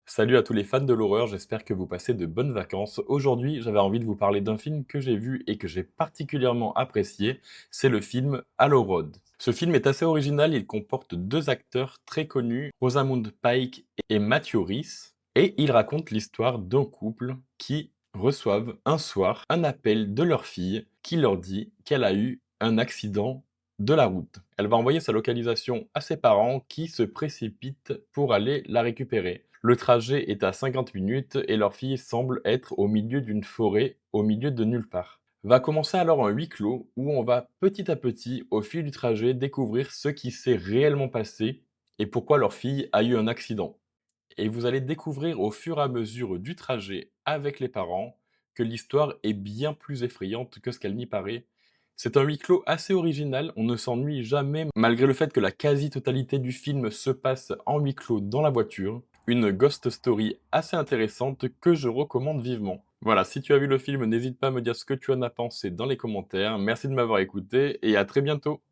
Salut à tous les fans de l'horreur, j'espère que vous passez de bonnes vacances. Aujourd'hui, j'avais envie de vous parler d'un film que j'ai vu et que j'ai particulièrement apprécié, c'est le film Halo Road. Ce film est assez original, il comporte deux acteurs très connus, Rosamund Pike et Matthew Rhys, et il raconte l'histoire d'un couple qui reçoivent un soir un appel de leur fille qui leur dit qu'elle a eu un accident de la route. Elle va envoyer sa localisation à ses parents qui se précipitent pour aller la récupérer. Le trajet est à 50 minutes et leur fille semble être au milieu d'une forêt, au milieu de nulle part. Va commencer alors un huis clos où on va petit à petit, au fil du trajet, découvrir ce qui s'est réellement passé et pourquoi leur fille a eu un accident. Et vous allez découvrir au fur et à mesure du trajet avec les parents que l'histoire est bien plus effrayante que ce qu'elle n'y paraît. C'est un huis clos assez original, on ne s'ennuie jamais malgré le fait que la quasi-totalité du film se passe en huis clos dans la voiture. Une ghost story assez intéressante que je recommande vivement. Voilà, si tu as vu le film, n'hésite pas à me dire ce que tu en as pensé dans les commentaires. Merci de m'avoir écouté et à très bientôt.